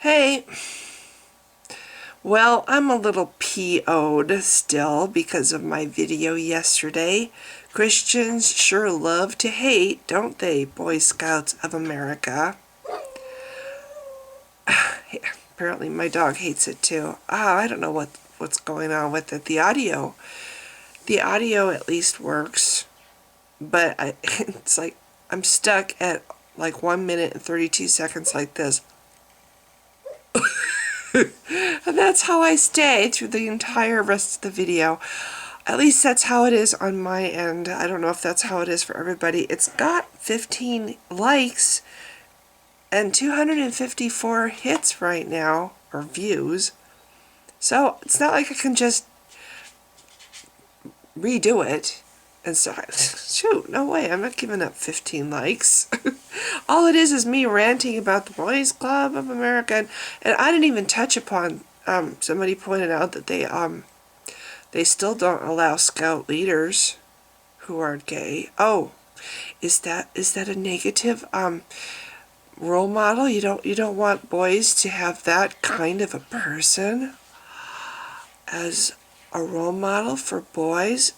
Hey, well, I'm a little PO'd still because of my video yesterday. Christians sure love to hate, don't they, Boy Scouts of America? Apparently my dog hates it too. I don't know what's going on with it. The audio at least works, but it's like I'm stuck at like 1 minute and 32 seconds like this. And that's how I stay through the entire rest of the video. At least that's how it is on my end. I don't know if that's how it is for everybody. It's got 15 likes and 254 hits right now, or views. So it's not like I can just redo it. And so, shoot, no way, I'm not giving up 15 likes. All it is me ranting about the Boys Club of America. And I didn't even touch upon, somebody pointed out that they still don't allow scout leaders who are gay. Oh, is that a negative role model? You don't want boys to have that kind of a person as a role model for boys?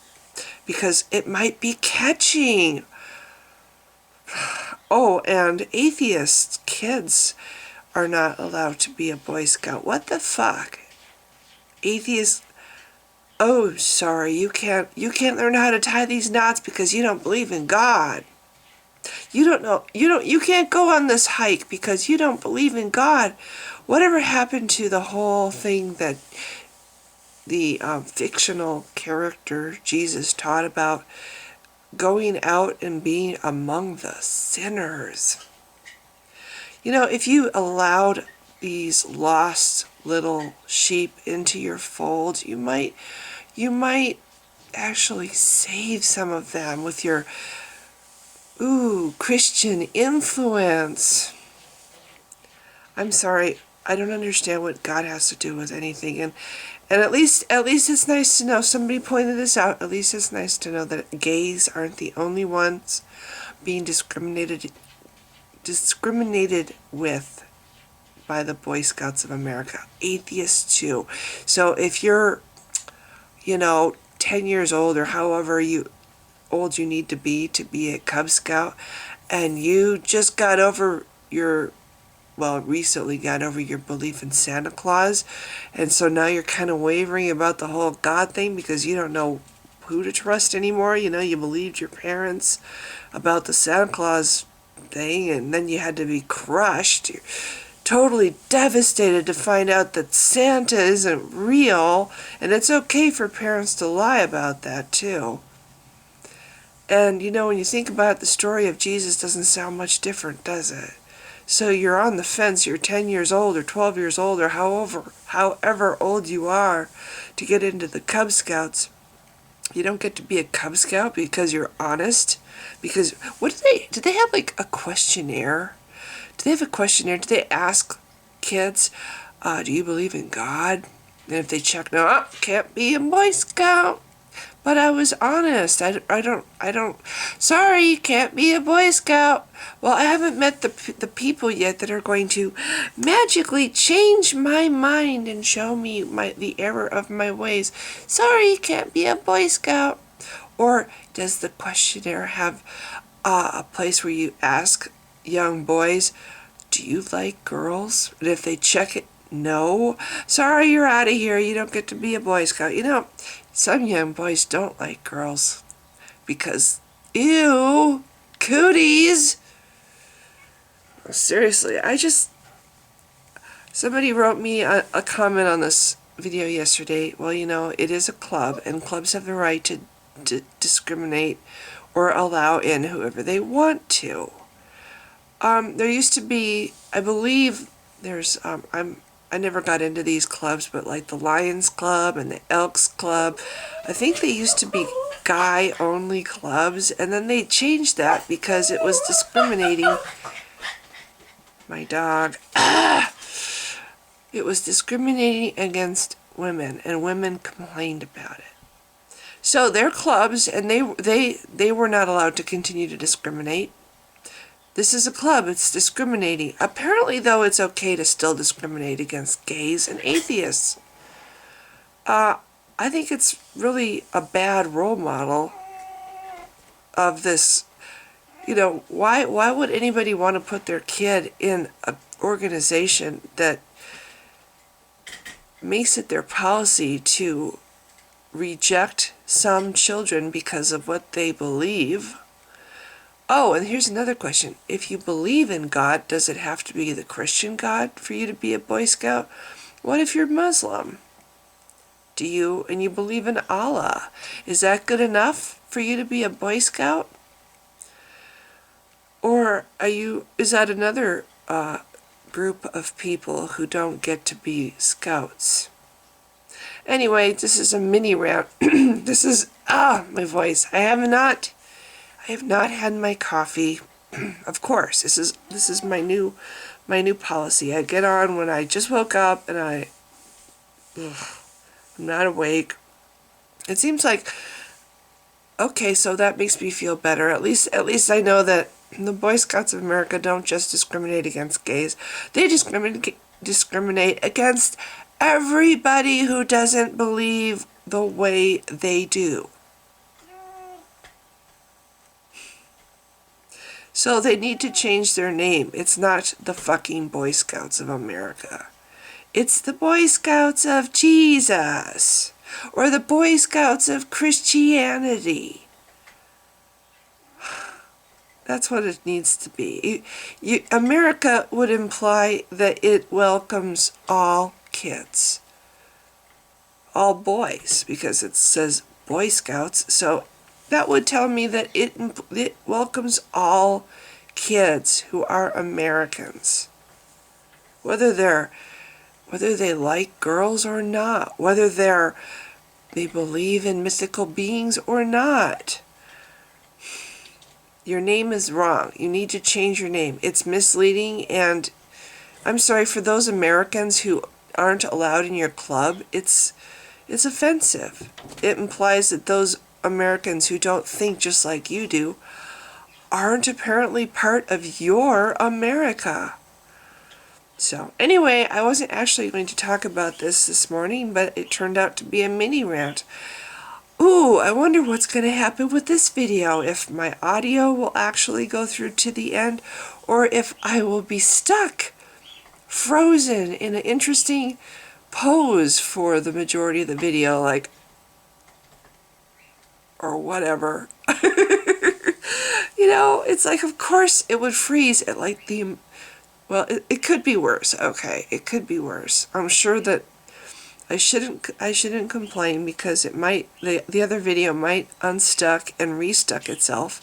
Because it might be catching. Oh, and atheist kids are not allowed to be a Boy Scout. What the fuck? Atheist. Oh, sorry, you can't learn how to tie these knots because you don't believe in God. You can't go on this hike because you don't believe in God. Whatever happened to the whole thing that the fictional character Jesus taught about going out and being among the sinners? You know, if you allowed these lost little sheep into your fold, you might actually save some of them with your Christian influence. I'm sorry, I don't understand what God has to do with anything, and at least it's nice to know, somebody pointed this out, at least it's nice to know that gays aren't the only ones being discriminated with by the Boy Scouts of America. Atheists too. So if you're, 10 years old or however old you need to be a Cub Scout, and you just recently got over your belief in Santa Claus, and so now you're kind of wavering about the whole God thing because you don't know who to trust anymore. You believed your parents about the Santa Claus thing, and then you had to be crushed. You're totally devastated to find out that Santa isn't real, and it's okay for parents to lie about that too. And when you think about it, the story of Jesus doesn't sound much different, does it? So you're on the fence, you're 10 years old or 12 years old or however old you are to get into the Cub Scouts. You don't get to be a Cub Scout because you're honest. Because do they have like a questionnaire? Do they have a questionnaire? Do they ask kids, do you believe in God? And if they check no, can't be a Boy Scout. But I was honest. I don't. Sorry, you can't be a Boy Scout. Well, I haven't met the people yet that are going to magically change my mind and show me the error of my ways. Sorry, you can't be a Boy Scout. Or does the questionnaire have a place where you ask young boys, do you like girls? And if they check it, no. Sorry, you're out of here. You don't get to be a Boy Scout. Some young boys don't like girls because, ew, cooties. Seriously, somebody wrote me a comment on this video yesterday. Well, it is a club, and clubs have the right to discriminate or allow in whoever they want to. There used to be, I believe, I never got into these clubs, but like the Lions Club and the Elks Club, I think they used to be guy-only clubs, and then they changed that because it was discriminating. My dog. It was discriminating against women, and women complained about it. So they're clubs, and they were not allowed to continue to discriminate. This is a club. It's discriminating. Apparently, though, it's okay to still discriminate against gays and atheists. I think it's really a bad role model of this. You know, why would anybody want to put their kid in an organization that makes it their policy to reject some children because of what they believe? Oh, and here's another question. If you believe in God, does it have to be the Christian God for you to be a Boy Scout? What if you're Muslim? And you believe in Allah? Is that good enough for you to be a Boy Scout? Or is that another group of people who don't get to be scouts? Anyway, this is a mini rant. This is my voice. I have not had my coffee. Of course, this is my new policy. I get on when I just woke up and I'm not awake. It seems like, okay, so that makes me feel better. At least I know that the Boy Scouts of America don't just discriminate against gays. They discriminate against everybody who doesn't believe the way they do. So they need to change their name. It's not the fucking Boy Scouts of America. It's the Boy Scouts of Jesus. Or the Boy Scouts of Christianity. That's what it needs to be. America would imply that it welcomes all kids. All boys, because it says Boy Scouts. So that would tell me that it welcomes all kids who are Americans. Whether they like girls or not. Whether they believe in mythical beings or not. Your name is wrong. You need to change your name. It's misleading, and I'm sorry for those Americans who aren't allowed in your club. It's offensive. It implies that those Americans who don't think just like you do aren't apparently part of your America. So anyway, I wasn't actually going to talk about this morning, but it turned out to be a mini rant. Ooh, I wonder what's going to happen with this video, if my audio will actually go through to the end, or if I will be stuck, frozen in an interesting pose for the majority of the video, like, or whatever. You know, it's like, of course it would freeze at like well, it could be worse. Okay, it could be worse. I'm sure that I shouldn't complain, because it might, the other video might unstuck and restuck itself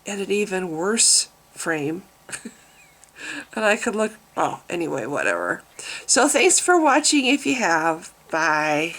at an even worse frame. And I could look, anyway, whatever. So thanks for watching if you have. Bye.